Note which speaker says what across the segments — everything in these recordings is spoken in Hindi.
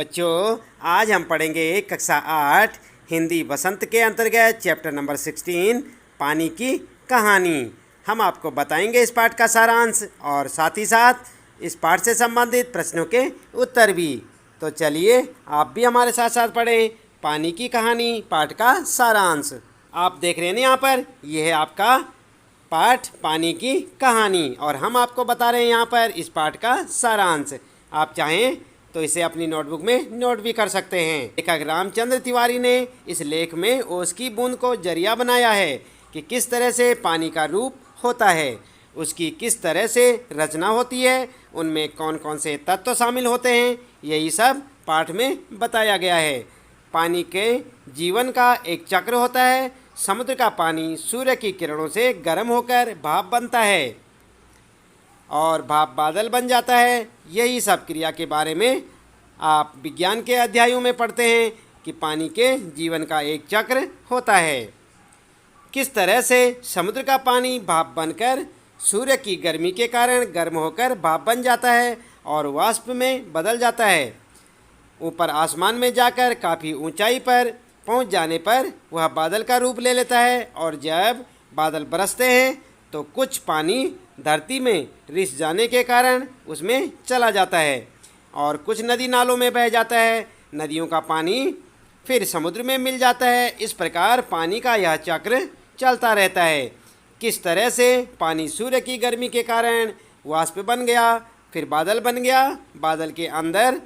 Speaker 1: बच्चों, आज हम पढ़ेंगे कक्षा 8 हिंदी वसंत के अंतर्गत चैप्टर नंबर 16 पानी की कहानी। हम आपको बताएंगे इस पाठ का सारांश और साथ ही साथ इस पाठ से संबंधित प्रश्नों के उत्तर भी। तो चलिए आप भी हमारे साथ साथ पढ़ें पानी की कहानी पाठ का सारांश। आप देख रहे हैं ना यहाँ पर, यह है आपका पाठ पानी की कहानी और हम आपको बता रहे हैं यहाँ पर इस पाठ का सारांश। आप चाहें तो इसे अपनी नोटबुक में नोट भी कर सकते हैं। लेखक रामचंद्र तिवारी ने इस लेख में ओस की बूंद को जरिया बनाया है कि किस तरह से पानी का रूप होता है, उसकी किस तरह से रचना होती है, उनमें कौन कौन से तत्व शामिल होते हैं, यही सब पाठ में बताया गया है। पानी के जीवन का एक चक्र होता है। समुद्र का पानी सूर्य की किरणों से गर्म होकर भाप बनता है और भाप बादल बन जाता है। यही सब क्रिया के बारे में आप विज्ञान के अध्यायों में पढ़ते हैं कि पानी के जीवन का एक चक्र होता है। किस तरह से समुद्र का पानी भाप बनकर सूर्य की गर्मी के कारण गर्म होकर भाप बन जाता है और वाष्प में बदल जाता है। ऊपर आसमान में जाकर काफ़ी ऊंचाई पर पहुंच जाने पर वह बादल का रूप ले लेता है और जब बादल बरसते हैं तो कुछ पानी धरती में रिस जाने के कारण उसमें चला जाता है और कुछ नदी नालों में बह जाता है। नदियों का पानी फिर समुद्र में मिल जाता है। इस प्रकार पानी का यह चक्र चलता रहता है। किस तरह से पानी सूर्य की गर्मी के कारण वाष्प बन गया, फिर बादल बन गया। बादल के अंदर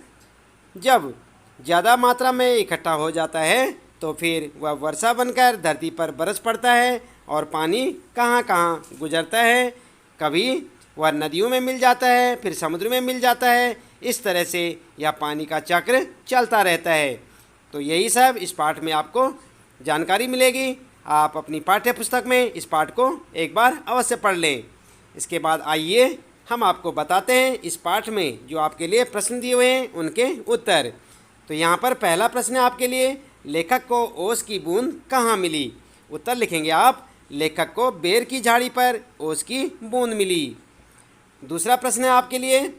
Speaker 1: जब ज़्यादा मात्रा में इकट्ठा हो जाता है तो फिर वह वर्षा बनकर धरती पर बरस पड़ता है और पानी कहाँ कहाँ गुजरता है। कभी वह नदियों में मिल जाता है, फिर समुद्र में मिल जाता है। इस तरह से यह पानी का चक्र चलता रहता है। तो यही सब इस पाठ में आपको जानकारी मिलेगी। आप अपनी पाठ्य पुस्तक में इस पाठ को एक बार अवश्य पढ़ लें। इसके बाद आइए हम आपको बताते हैं इस पाठ में जो आपके लिए प्रश्न दिए हुए हैं उनके उत्तर। तो यहाँ पर पहला प्रश्न है आपके लिए, लेखक को ओस की बूंद कहाँ मिली। उत्तर लिखेंगे आप, लेखक को बेर की झाड़ी पर ओस की बूंद मिली। दूसरा प्रश्न है आपके लिए,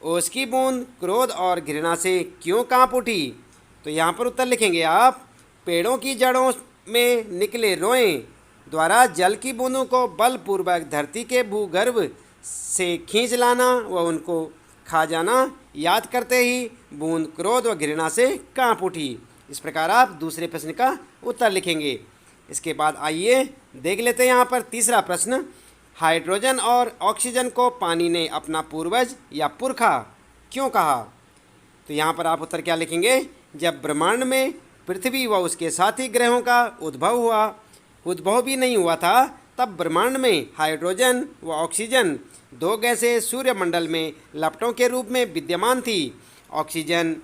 Speaker 1: ओस की बूंद क्रोध और घृणा से क्यों कांप उठी। तो यहाँ पर उत्तर लिखेंगे आप, पेड़ों की जड़ों में निकले रोएं द्वारा जल की बूंदों को बलपूर्वक धरती के भूगर्भ से खींच लाना व उनको खा जाना याद करते ही बूंद क्रोध व घृणा से कांप उठी। इस प्रकार आप दूसरे प्रश्न का उत्तर लिखेंगे। इसके बाद आइए देख लेते हैं यहाँ पर तीसरा प्रश्न, हाइड्रोजन और ऑक्सीजन को पानी ने अपना पूर्वज या पुरखा क्यों कहा। तो यहाँ पर आप उत्तर क्या लिखेंगे, जब ब्रह्मांड में पृथ्वी व उसके साथी ग्रहों का उद्भव भी नहीं हुआ था, तब ब्रह्मांड में हाइड्रोजन व ऑक्सीजन दो गैसें सूर्यमंडल में लपटों के रूप में विद्यमान थी। ऑक्सीजन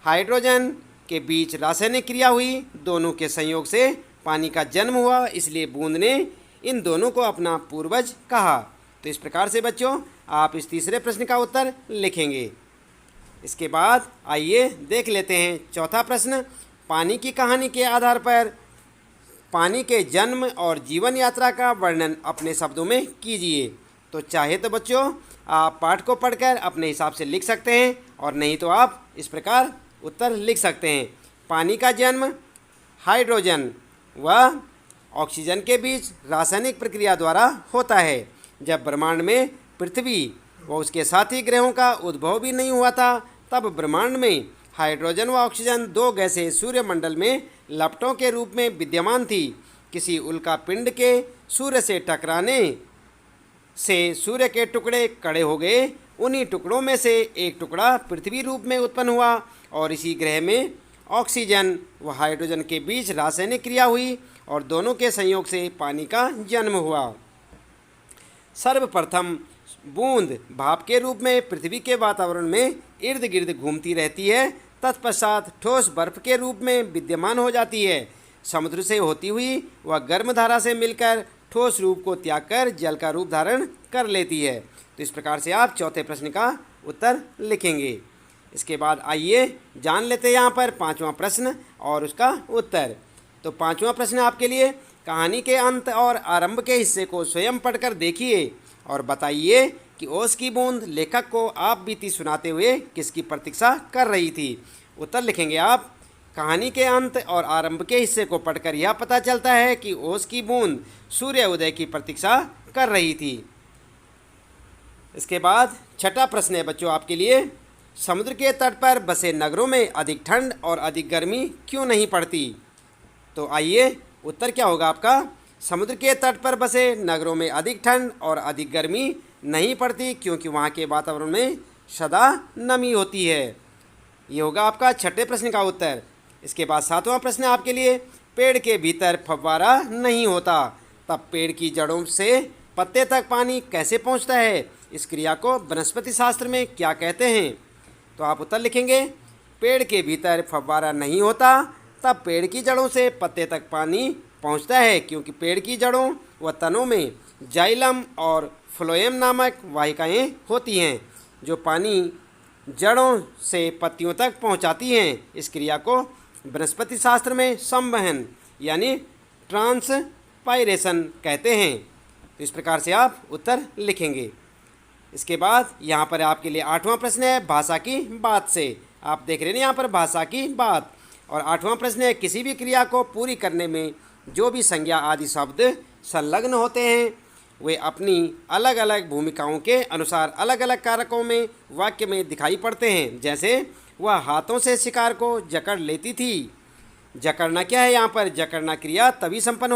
Speaker 1: हाइड्रोजन के बीच रासायनिक क्रिया हुई, दोनों के संयोग से पानी का जन्म हुआ, इसलिए बूंद ने इन दोनों को अपना पूर्वज कहा। तो इस प्रकार से बच्चों आप इस तीसरे प्रश्न का उत्तर लिखेंगे। इसके बाद आइए देख लेते हैं चौथा प्रश्न, पानी की कहानी के आधार पर पानी के जन्म और जीवन यात्रा का वर्णन अपने शब्दों में कीजिए। तो चाहे तो बच्चों आप पाठ को पढ़कर अपने हिसाब से लिख सकते हैं और नहीं तो आप इस प्रकार उत्तर लिख सकते हैं। पानी का जन्म हाइड्रोजन व ऑक्सीजन के बीच रासायनिक प्रक्रिया द्वारा होता है। जब ब्रह्मांड में पृथ्वी व उसके साथी ग्रहों का उद्भव भी नहीं हुआ था, तब ब्रह्मांड में हाइड्रोजन व ऑक्सीजन दो गैसें सूर्यमंडल में लपटों के रूप में विद्यमान थी। किसी उल्का पिंड के सूर्य से टकराने से सूर्य के टुकड़े कड़े हो गए। उन्हीं टुकड़ों में से एक टुकड़ा पृथ्वी रूप में उत्पन्न हुआ और इसी ग्रह में ऑक्सीजन व हाइड्रोजन के बीच रासायनिक क्रिया हुई और दोनों के संयोग से पानी का जन्म हुआ। सर्वप्रथम बूंद भाप के रूप में पृथ्वी के वातावरण में इर्द गिर्द घूमती रहती है, तत्पश्चात ठोस बर्फ के रूप में विद्यमान हो जाती है। समुद्र से होती हुई वह गर्म धारा से मिलकर ठोस रूप को त्याग कर जल का रूप धारण कर लेती है। तो इस प्रकार से आप चौथे प्रश्न का उत्तर लिखेंगे। इसके बाद आइए जान लेते हैं यहाँ पर पांचवा प्रश्न और उसका उत्तर। तो पांचवा प्रश्न आपके लिए, कहानी के अंत और आरंभ के हिस्से को स्वयं पढ़कर देखिए और बताइए कि ओस की बूंद लेखक को आप बीती सुनाते हुए किसकी प्रतीक्षा कर रही थी। उत्तर लिखेंगे आप। कहानी के अंत और आरंभ के हिस्से को पढ़कर यह पता चलता है कि ओस की बूंद सूर्य उदय की प्रतीक्षा कर रही थी। इसके बाद छठा प्रश्न है बच्चों आपके लिए, समुद्र के तट पर बसे नगरों में अधिक ठंड और अधिक गर्मी क्यों नहीं पड़ती? तो आइए उत्तर क्या होगा आपका। समुद्र के तट पर बसे नगरों में अधिक ठंड और अधिक गर्मी नहीं पड़ती क्योंकि वहाँ के वातावरण में सदा नमी होती है। ये होगा आपका छठे प्रश्न का उत्तर। इसके बाद सातवां प्रश्न आपके लिए, पेड़ के भीतर फव्वारा नहीं होता, तब पेड़ की जड़ों से पत्ते तक पानी कैसे पहुंचता है? इस क्रिया को वनस्पति शास्त्र में क्या कहते हैं? तो आप उत्तर लिखेंगे, पेड़ के भीतर फव्वारा नहीं होता, तब पेड़ की जड़ों से पत्ते तक पानी पहुंचता है क्योंकि पेड़ की जड़ों व तनों में जाइलम और फ्लोएम नामक वाहिकाएं होती हैं जो पानी जड़ों से पत्तियों तक पहुंचाती हैं। इस क्रिया को वनस्पति शास्त्र में संवहन यानी ट्रांसपायरेशन कहते हैं। तो इस प्रकार से आप उत्तर लिखेंगे। इसके बाद यहाँ पर आपके लिए आठवां प्रश्न है भाषा की बात से। आप देख रहे हैं यहाँ पर भाषा की बात। और आठवां प्रश्न है, किसी भी क्रिया को पूरी करने में जो भी संज्ञा आदि शब्द संलग्न होते हैं वे अपनी अलग अलग भूमिकाओं के अनुसार अलग अलग कारकों में वाक्य में दिखाई पड़ते हैं। जैसे वह हाथों से शिकार को जकड़ लेती थी। जकड़ना क्या है यहाँ पर? जकड़ना क्रिया तभी संपन्न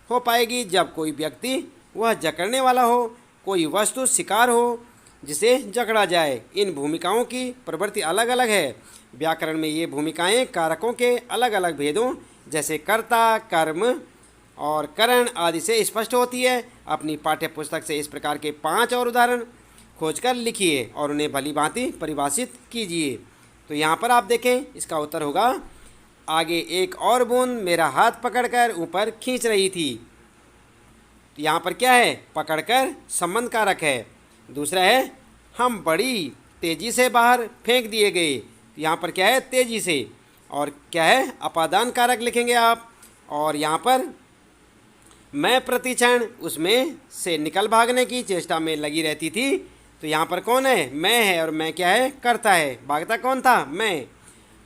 Speaker 1: हो पाएगी जब कोई व्यक्ति वह जकड़ने वाला हो, कोई वस्तु शिकार हो जिसे जकड़ा जाए। इन भूमिकाओं की प्रवृत्ति अलग अलग है। व्याकरण में ये भूमिकाएं कारकों के अलग अलग भेदों जैसे कर्ता, कर्म और करण आदि से स्पष्ट होती है। अपनी पाठ्य पुस्तक से इस प्रकार के 5 और उदाहरण खोजकर लिखिए और उन्हें भली भांति परिभाषित कीजिए। तो यहाँ पर आप देखें, इसका उत्तर होगा, आगे एक और बूंद मेरा हाथ पकड़कर ऊपर खींच रही थी। तो यहाँ पर क्या है? पकड़कर संबंध कारक है। दूसरा है, हम बड़ी तेज़ी से बाहर फेंक दिए गए। तो यहाँ पर क्या है? तेज़ी से। और क्या है? अपादान कारक लिखेंगे आप। और यहाँ पर मैं प्रतिक्षण उसमें से निकल भागने की चेष्टा में लगी रहती थी। तो यहाँ पर कौन है? मैं है। और मैं क्या है? करता है। भागता कौन था? मैं।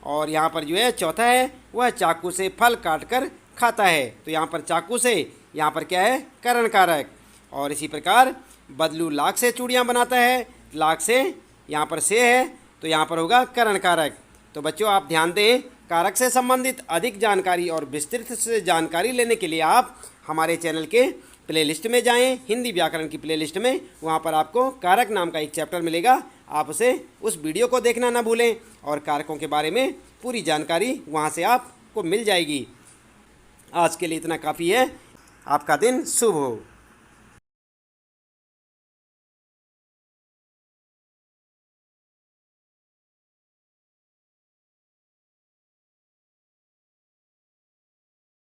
Speaker 1: और यहाँ पर जो है चौथा है, वह चाकू से फल काट कर खाता है। तो यहाँ पर चाकू से, यहाँ पर क्या है? करण कारक। और इसी प्रकार बदलू लाख से चूड़ियाँ बनाता है। लाख से यहाँ पर से है, तो यहाँ पर होगा करण कारक। तो बच्चों आप ध्यान दें, कारक से संबंधित अधिक जानकारी और विस्तृत से जानकारी लेने के लिए आप हमारे चैनल के प्लेलिस्ट में जाएं, हिंदी व्याकरण की प्लेलिस्ट में। वहाँ पर आपको कारक नाम का एक चैप्टर मिलेगा। आप उस वीडियो को देखना ना भूलें और कारकों के बारे में पूरी जानकारी वहाँ से आपको मिल जाएगी। आज के लिए इतना काफ़ी है। आपका दिन शुभ हो।